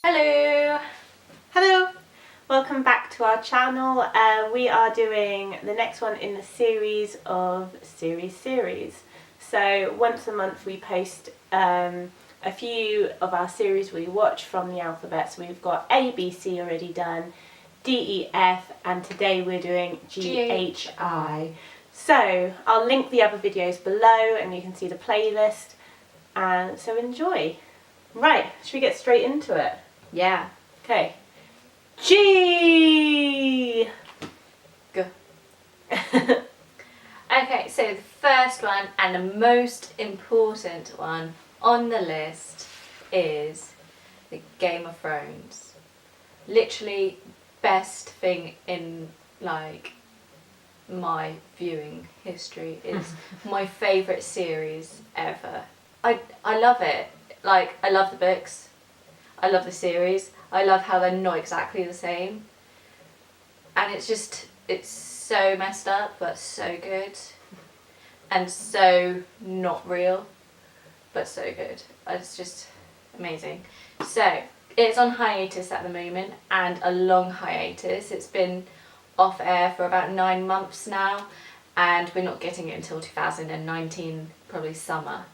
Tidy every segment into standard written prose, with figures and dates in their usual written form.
Hello! Hello! Welcome back to our channel. We are doing the next one in the series of series. So once a month we post a few of our series we watch from the alphabet. So we've got A, B, C already done, D, E, F, and today we're doing G, H, I. So I'll link the other videos below and you can see the playlist. And so enjoy. Right, should we get straight into it? Yeah. Okay. G! Go. Okay, so the first one and the most important one on the list is the Game of Thrones. Literally best thing in my viewing history. Is my favourite series ever. I love it. I love the books. I love the series. I love how they're not exactly the same. And it's so messed up, but so good. And so not real, but so good. It's just amazing. So, it's on hiatus at the moment, and a long hiatus. It's been off air for about 9 months now, and we're not getting it until 2019, probably summer,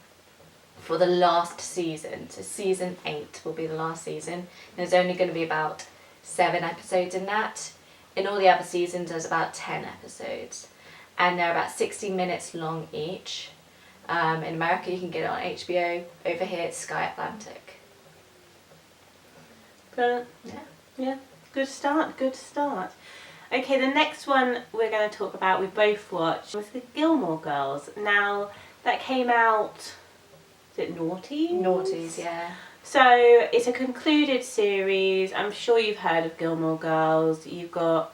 for the last season. So season 8 will be the last season. There's only going to be about 7 episodes in that. In all the other seasons there's about 10 episodes. And they're about 60 minutes long each. In America you can get it on HBO. Over here it's Sky Atlantic. Brilliant. Yeah. Good start. Okay, the next one we're going to talk about, we both watched, was the Gilmore Girls. Now, that came out... Is it Naughties? Naughties, yeah. So it's a concluded series. I'm sure you've heard of Gilmore Girls. You've got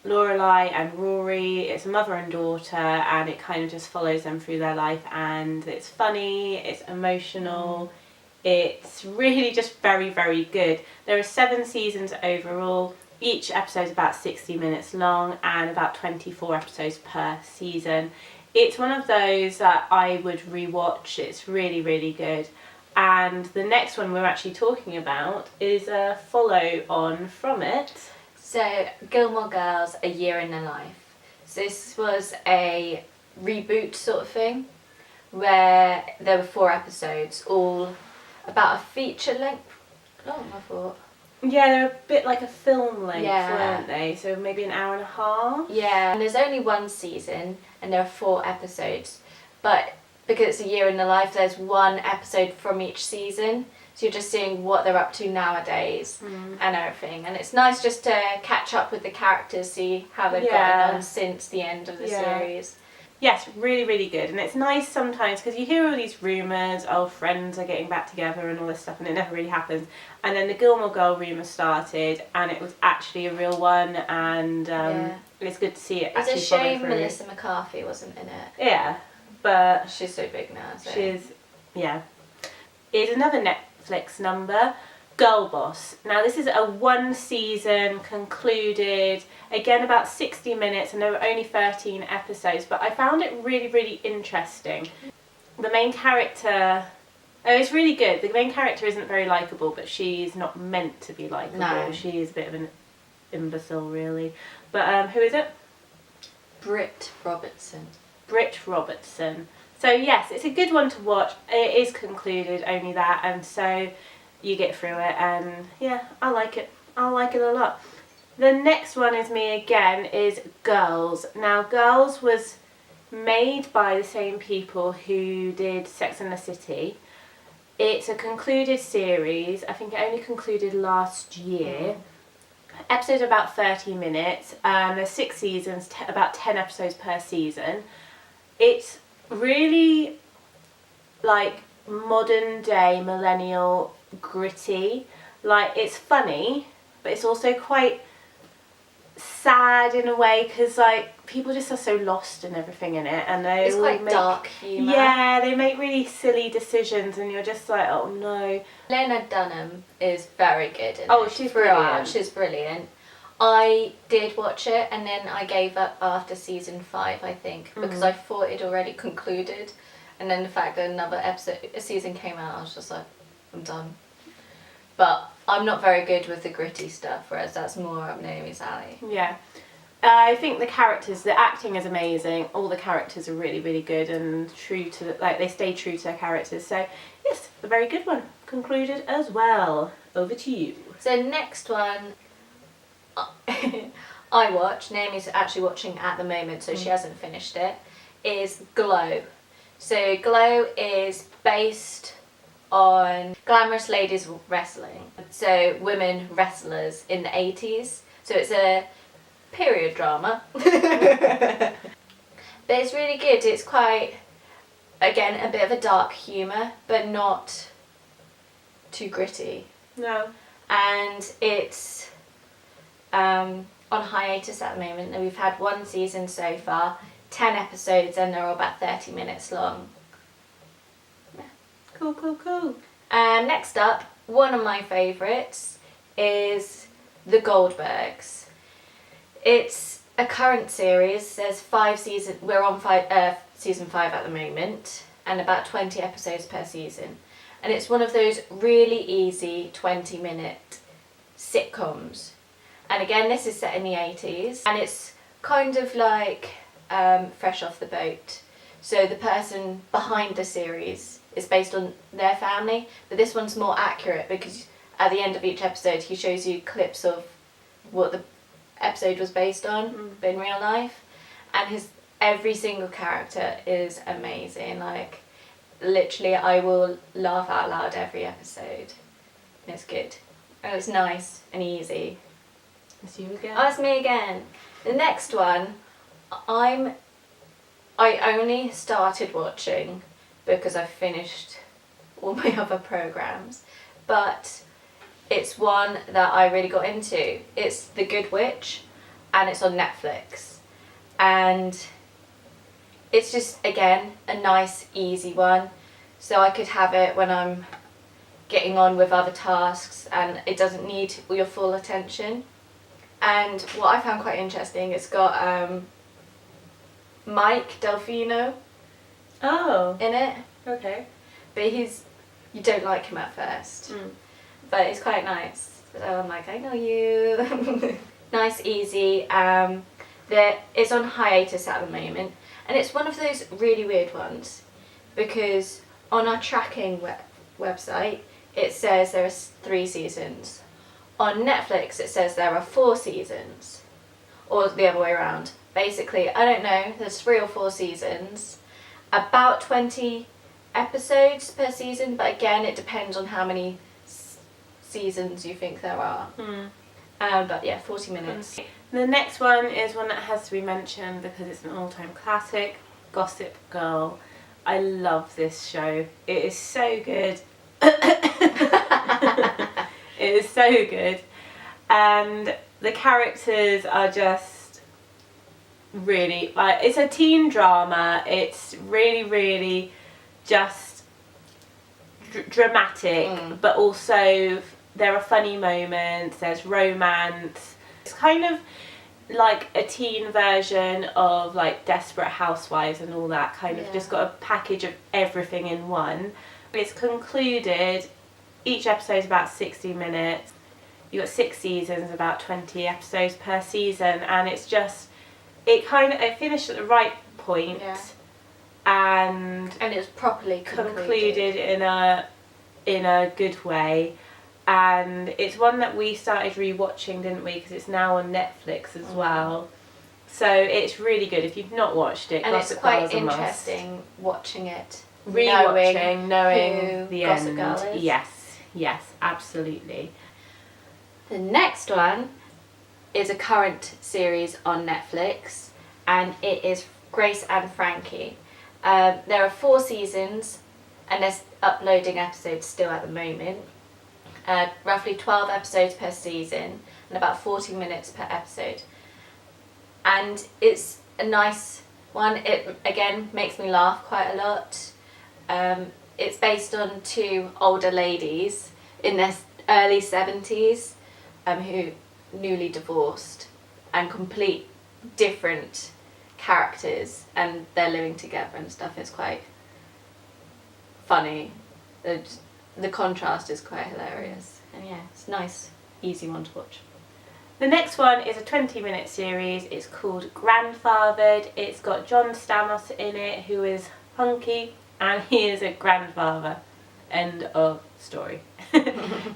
Lorelai and Rory. It's a mother and daughter, and it kind of just follows them through their life. And it's funny. It's emotional. It's really just very, very good. There are 7 seasons overall. Each episode is about 60 minutes long, and about 24 episodes per season. It's one of those that I would rewatch. It's really, really good. And the next one we're actually talking about is a follow on from it. So, Gilmore Girls, A Year in the Life. So this was a reboot sort of thing, where there were 4 episodes, all about a feature length. Oh, I thought. Yeah, they're a bit like a film length, Yeah. weren't they? So maybe an hour and a half? Yeah, and there's only 1 season, and there are 4 episodes. But because it's A Year in the Life, there's 1 episode from each season. So you're just seeing what they're up to nowadays and everything. And it's nice just to catch up with the characters, see how they've gotten on since the end of the series. Yes, really, really good. And it's nice sometimes because you hear all these rumours, friends are getting back together and all this stuff, and it never really happens. And then the Gilmore Girl rumour started, and it was actually a real one, and it's good to see it actually It's a shame through. Melissa McCarthy wasn't in it. Yeah, but... She's so big now. So. Here's another Netflix number, Girl Boss. Now this is a 1 season concluded, again about 60 minutes, and there were only 13 episodes, but I found it really, really interesting. The main character, it's really good. The main character isn't very likeable, but she's not meant to be likeable. No. She is a bit of an imbecile, really. But who is it? Britt Robertson. So yes, it's a good one to watch. It is concluded, only that, and so you get through it, and yeah, I like it. I like it a lot. The next one is me again, is Girls. Now Girls was made by the same people who did Sex and the City. It's a concluded series. I think it only concluded last year. Episodes are about 30 minutes. There's 6 seasons, about 10 episodes per season. It's really like modern day millennial gritty. Like, it's funny, but it's also quite sad in a way, because like people just are so lost and everything in it, and it's quite dark humour. Yeah, they make really silly decisions, and you're just like, oh no. Lena Dunham is very good in Oh, it. she's Throughout. brilliant. She's brilliant. I did watch it, and then I gave up after season 5, I think, because I thought it already concluded, and then the fact that another season came out, I was just like, I'm done. but I'm not very good with the gritty stuff, whereas that's more up Naomi's alley. Yeah. I think the acting is amazing. All the characters are really, really good and true to, they stay true to their characters. So, yes, a very good one. Concluded as well. Over to you. So next one, I watch, Naomi's actually watching at the moment, so she hasn't finished it, is Glow. So Glow is based on glamorous ladies wrestling. So women wrestlers in the 80s. So it's a period drama. But it's really good. It's quite, again, a bit of a dark humour, but not too gritty. No. And it's on hiatus at the moment. And we've had 1 season so far, 10 episodes, and they're all about 30 minutes long. Yeah. Cool. Next up, one of my favourites is The Goldbergs. It's a current series. There's 5 seasons. We're on season 5 at the moment, and about 20 episodes per season. And it's one of those really easy 20-minute sitcoms. And again, this is set in the 80s, and it's kind of like Fresh Off the Boat. So the person behind the series is based on their family, but this one's more accurate because at the end of each episode he shows you clips of what the episode was based on, but in real life. And every single character is amazing. Like, literally, I will laugh out loud every episode. And it's good. And it's nice and easy. It's you again. Oh, it's me again. The next one, I only started watching because I finished all my other programs, but it's one that I really got into. It's The Good Witch, and it's on Netflix. And it's just, again, a nice, easy one. So I could have it when I'm getting on with other tasks, and it doesn't need your full attention. And what I found quite interesting, it's got Mike Delfino in it. Okay. But you don't like him at first. But it's quite nice. So I'm like, I know you. Nice, easy. It's on hiatus at the moment. And it's one of those really weird ones, because on our tracking website, it says there are 3 seasons. On Netflix, it says there are 4 seasons. Or the other way around. Basically, I don't know, there's 3 or 4 seasons. About 20 episodes per season, but again, it depends on how many seasons you think there are. But yeah, 40 minutes. The next one is one that has to be mentioned because it's an all-time classic, Gossip Girl. I love this show. It is so good. It is so good. And the characters are just really, it's a teen drama. It's really, really just dramatic, but also there are funny moments, there's romance. It's kind of like a teen version of like Desperate Housewives and all that, kind of just got a package of everything in one. It's concluded, each episode's about 60 minutes. You've got 6 seasons, about 20 episodes per season, and it's just, it finished at the right point, and it's properly concluded in a good way. And it's one that we started rewatching, didn't we? Because it's now on Netflix as well. So it's really good. If you've not watched it, and Gossip it's quite Girl is a must. interesting watching it, Rewatching, knowing who the Gossip end. Girl is. Yes, absolutely. The next one is a current series on Netflix, and it is Grace and Frankie. There are 4 seasons, and there's uploading episodes still at the moment. Roughly 12 episodes per season and about 40 minutes per episode. And it's a nice one. It, again, makes me laugh quite a lot. It's based on 2 older ladies in their early 70s who newly divorced, and complete different characters, and they're living together and stuff. It's quite funny. the contrast is quite hilarious. And yeah, it's nice, easy one to watch. The next one is a 20-minute series. It's called Grandfathered. It's got John Stamos in it, who is hunky, and he is a grandfather. End of story.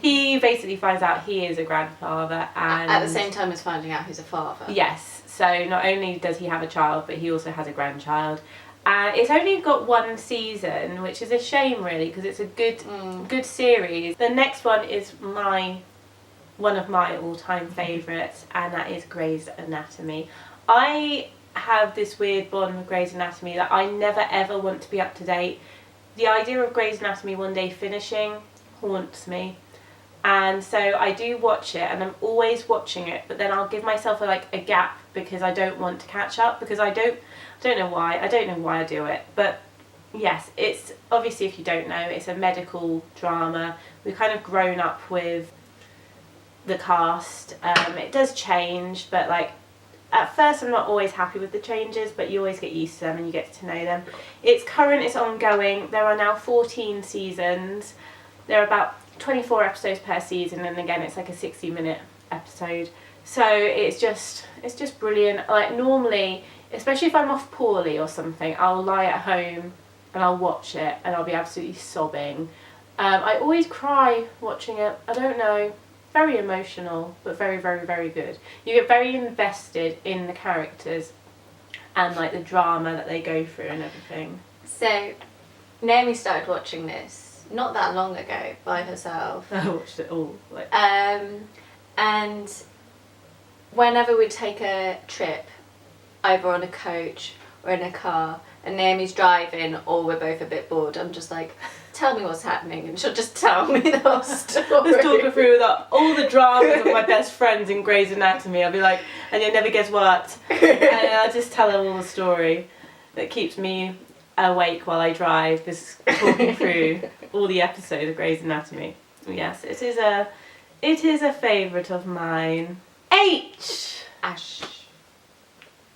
He basically finds out he is a grandfather, and at the same time as finding out he's a father. Yes. So not only does he have a child, but he also has a grandchild. And it's only got one season, which is a shame really, because it's a good series. The next one is one of my all-time favourites, and that is Grey's Anatomy. I have this weird bond with Grey's Anatomy that I never ever want to be up to date. The idea of Grey's Anatomy one day finishing haunts me. And so I do watch it, and I'm always watching it, but then I'll give myself a gap because I don't want to catch up, because I don't know why I do it. But yes, it's obviously, if you don't know, it's a medical drama. We've kind of grown up with the cast. It does change, but at first I'm not always happy with the changes, but you always get used to them and you get to know them. It's current, it's ongoing. There are now 14 seasons. There are about 24 episodes per season, and again it's like a 60-minute episode. So it's just brilliant. Normally, especially if I'm off poorly or something, I'll lie at home and I'll watch it and I'll be absolutely sobbing. I always cry watching it. I don't know. Very emotional, but very, very, very good. You get very invested in the characters and the drama that they go through and everything. So, Naomi started watching this not that long ago by herself. I watched it all. And whenever we take a trip, either on a coach or in a car, and Naomi's driving, or we're both a bit bored, I'm just like, tell me what's happening, and she'll just tell me the whole story. Let's talk her through all the dramas of my best friends in Grey's Anatomy. I'll be like, and you never guess what. And I'll just tell her all the story that keeps me awake while I drive, just talking through all the episodes of Grey's Anatomy. Yes, it is a favourite of mine. Ash.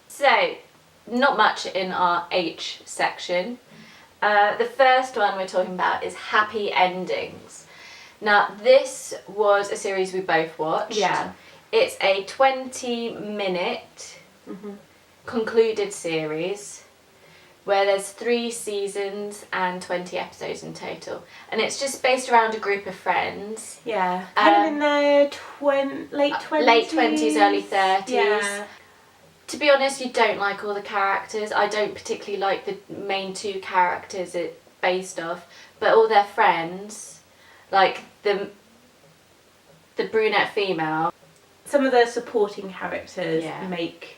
So, not much in our H section. The first one we're talking about is Happy Endings. Now, this was a series we both watched. Yeah. It's a 20-minute concluded series where there's 3 seasons and 20 episodes in total. And it's just based around a group of friends. Yeah. Kind of in their late 20s. Late 20s, early 30s. Yeah. To be honest, you don't like all the characters. I don't particularly like the main 2 characters it's based off, but all their friends, like the brunette female. Some of the supporting characters make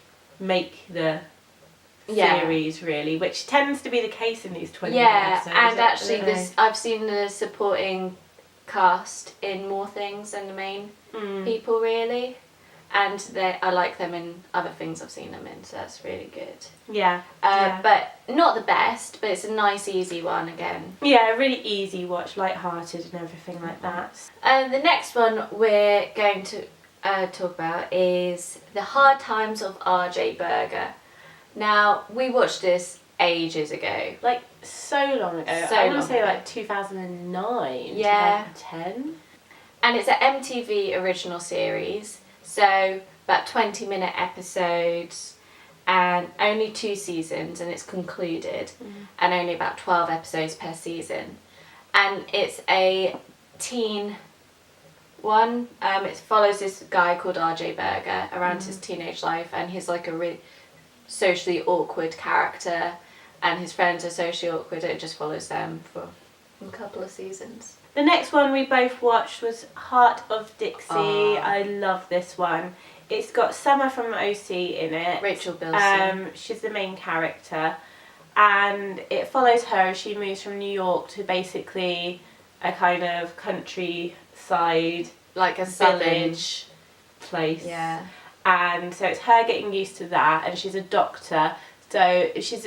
the series really, which tends to be the case in these 20 episodes. And actually I've seen the supporting cast in more things than the main people really. And I like them in other things I've seen them in, so that's really good. Yeah. But not the best, but it's a nice, easy one again. Yeah, really easy watch, light-hearted and everything like that. The next one we're going to talk about is The Hard Times of R.J. Berger. Now, we watched this ages ago. So long ago. I want to say 2009, 2010. And it's an MTV original series. So, about 20-minute episodes and only 2 seasons, and it's concluded, and only about 12 episodes per season. And it's a teen one. It follows this guy called R.J. Berger around his teenage life, and he's like a really socially awkward character, and his friends are socially awkward, and it just follows them for a couple of seasons. The next one we both watched was Heart of Dixie. I love this one. It's got Summer from OC in it. Rachel Bilson. She's the main character. And it follows her as she moves from New York to basically a kind of countryside, like a village place. Yeah. And so it's her getting used to that, and she's a doctor. So she's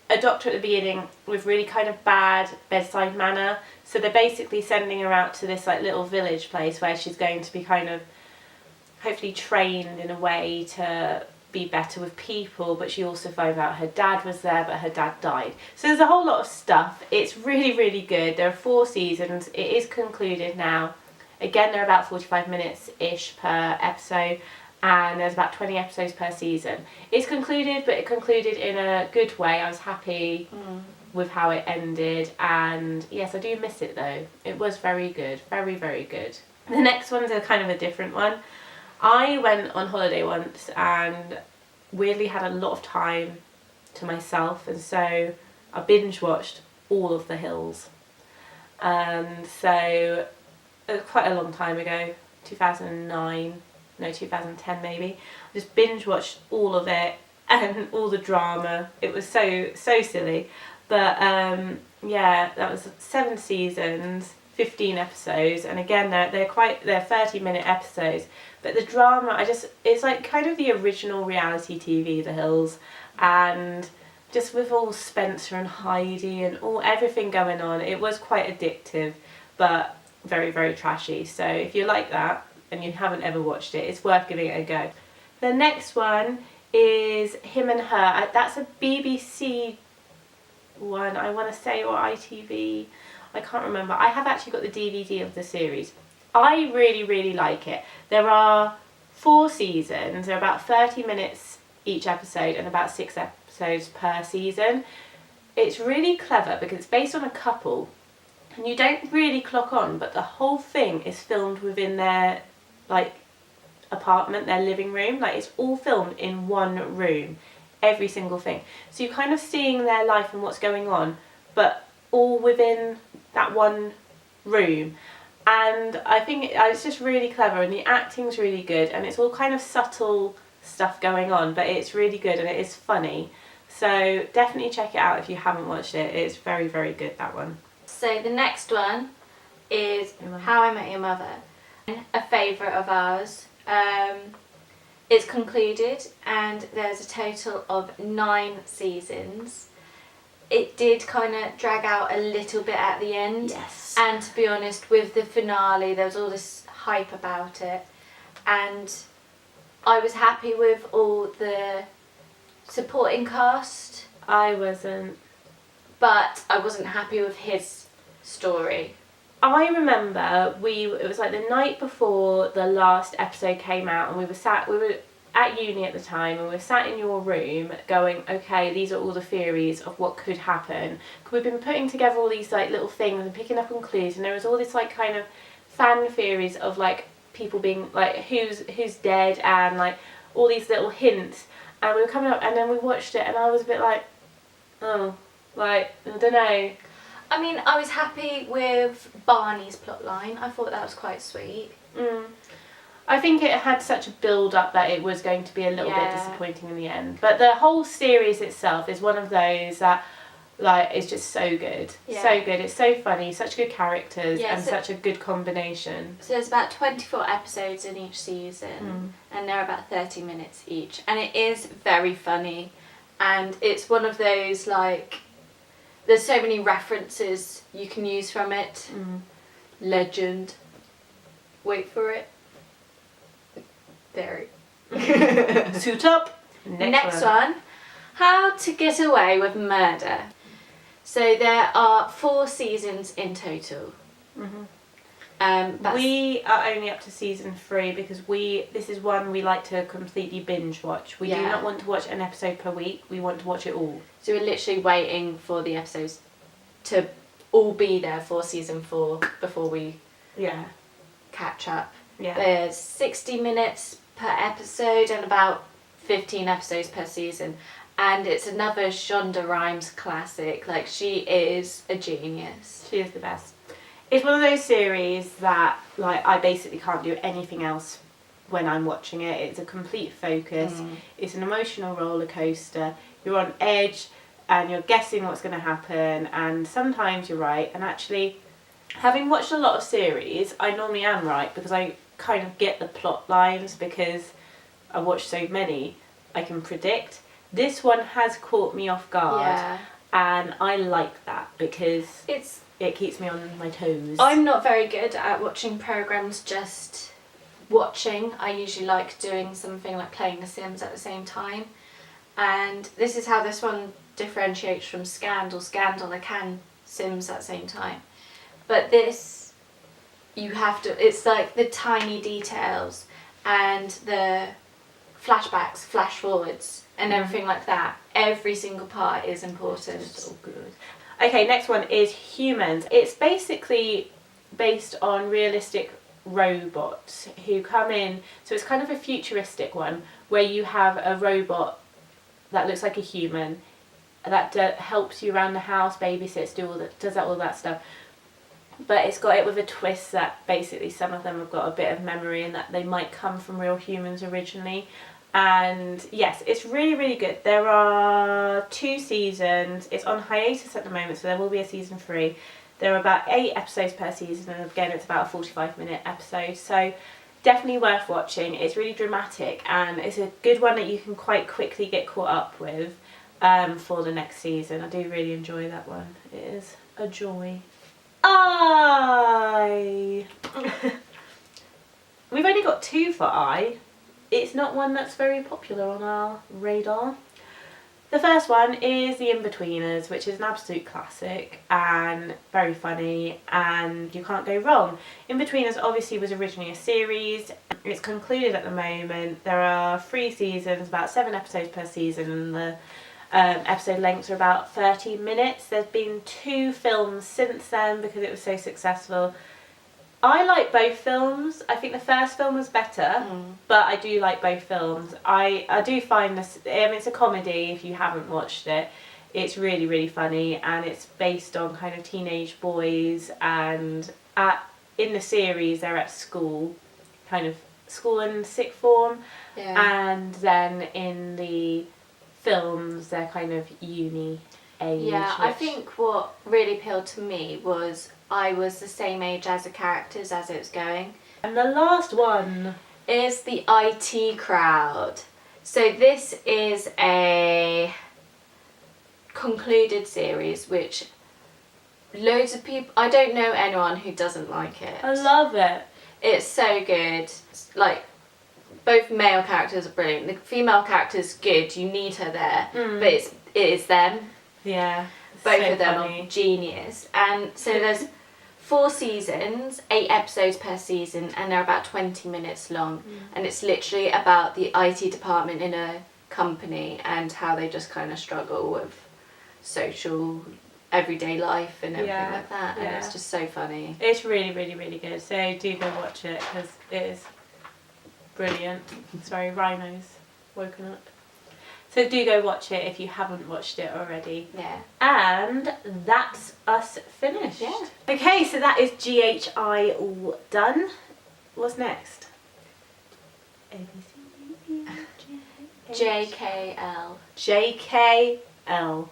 a doctor at the beginning with really kind of bad bedside manner. So they're basically sending her out to this little village place where she's going to be kind of hopefully trained in a way to be better with people, but she also finds out her dad was there, but her dad died. So there's a whole lot of stuff. It's really, really good. There are 4 seasons. It is concluded now. Again, they're about 45 minutes-ish per episode, and there's about 20 episodes per season. It's concluded, but it concluded in a good way. I was happy with how it ended, and yes, I do miss it though. It was very good. Very, very good. The next one's a kind of a different one. I went on holiday once and weirdly had a lot of time to myself, and so I binge watched all of The Hills. So it was quite a long time ago, 2010 maybe. I just binge watched all of it and all the drama. It was so silly, but yeah, that was 7 seasons, 15 episodes, and again they're 30-minute episodes, but the drama, it's like kind of the original reality TV, The Hills, and just with all Spencer and Heidi and everything going on, it was quite addictive, but very, very trashy. So if you like that and you haven't ever watched it, it's worth giving it a go. The next one is Him and Her. That's a BBC one, I want to say, or ITV. I can't remember. I have actually got the DVD of the series. I really, really like it. There are 4 seasons. They're about 30 minutes each episode and about 6 episodes per season. It's really clever because it's based on a couple, and you don't really clock on, but the whole thing is filmed within their apartment, their living room. It's all filmed in one room, every single thing. So you're kind of seeing their life and what's going on, but all within that one room. And I think it's just really clever, and the acting's really good, and it's all kind of subtle stuff going on, but it's really good and it is funny. So definitely check it out if you haven't watched it. It's very, very good, that one. So the next one is How I Met Your Mother, a favourite of ours. It's concluded and there's a total of 9 seasons. It did kind of drag out a little bit at the end. Yes. And to be honest, with the finale, there was all this hype about it. And I was happy with all the supporting cast. I wasn't. But I wasn't happy with his story. I remember it was like the night before the last episode came out, and we were at uni at the time, and we were sat in your room going, okay, these are all the theories of what could happen. We've been putting together all these little things and picking up on clues, and there was all this kind of fan theories of people being who's dead, and all these little hints, and we were coming up, and then we watched it, and I was a bit I don't know. I mean, I was happy with Barney's plotline. I thought that was quite sweet. I think it had such a build-up that it was going to be a little bit disappointing in the end. But the whole series itself is one of those that, is just so good. Yeah. So good. It's so funny, such good characters, and such a good combination. So there's about 24 episodes in each season, and they're about 30 minutes each. And it is very funny, and it's one of those, there's so many references you can use from it. Legend. Wait for it. There. Suit up. Next one. How to Get Away with Murder. So there are 4 seasons in total. We are only up to season 3 because this is one we like to completely binge watch. We do not want to watch an episode per week. We want to watch it all. So we're literally waiting for the episodes to all be there for season 4 before we catch up. Yeah. There's 60 minutes per episode and about 15 episodes per season. And it's another Shonda Rhimes classic. She is a genius. She is the best. It's one of those series that I basically can't do anything else when I'm watching it. It's a complete focus. It's an emotional roller coaster. You're on edge and you're guessing what's going to happen, and sometimes you're right. And actually, having watched a lot of series, I normally am right because I kind of get the plot lines because I watch so many. I can predict. This one has caught me off guard, and I like that because it keeps me on my toes. I'm not very good at watching programmes just watching, I usually like doing something like playing The Sims at the same time. And this is how this one differentiates from Scandal. Scandal, I can Sims at the same time. But this, you have to, it's like the tiny details and the flashbacks, flash forwards, and everything like that. Every single part is important. It's all good. Okay, next one is Humans. It's basically based on realistic robots who come in. So it's kind of a futuristic one where you have a robot that looks like a human that helps you around the house, babysits, does all that stuff. But it's got it with a twist that basically some of them have got a bit of memory and that they might come from real humans originally. And yes, it's really, really good. There are 2 seasons. It's on hiatus at the moment, so there will be a season 3. There are about 8 episodes per season, and again, it's about a 45-minute episode. So definitely worth watching. It's really dramatic, and it's a good one that you can quite quickly get caught up with for the next season. I do really enjoy that one. It is a joy. We've only got 2 for I. It's not one that's very popular on our radar. The first one is The In-Betweeners, which is an absolute classic and very funny, and you can't go wrong. In-Betweeners obviously was originally a series. It's concluded at the moment. There are 3 seasons, about 7 episodes per season, and the episode lengths are about 30 minutes. There's been 2 films since then because it was so successful. I like both films. I think the first film was better, but I do like both films. I do find this, it's a comedy if you haven't watched it. It's really, really funny, and it's based on kind of teenage boys, and in the series they're at school, kind of school and sixth form, and then in the films they're kind of uni age. Yeah, I think what really appealed to me was I was the same age as the characters as it was going. And the last one is the IT Crowd. So this is a concluded series which loads of people, I don't know anyone who doesn't like it. I love it. It's so good. Like, both male characters are brilliant. The female character's good, you need her there, but it is them. Yeah. Both of them are genius. And so there's 4 seasons, 8 episodes per season, and they're about 20 minutes long. And it's literally about the IT department in a company and how they just kind of struggle with social, everyday life and everything like that. And it's just so funny. It's really, really, really good. So do go watch it because it is brilliant. Sorry, rhinos woken up. So do go watch it if you haven't watched it already. Yeah. And that's us finished. Yeah. Okay, so that is GHI all done. What's next? JKL. JKL.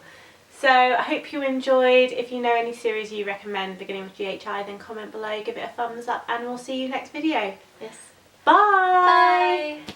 So I hope you enjoyed. If you know any series you recommend beginning with GHI, then comment below, give it a thumbs up, and we'll see you next video. Yes. Bye. Bye.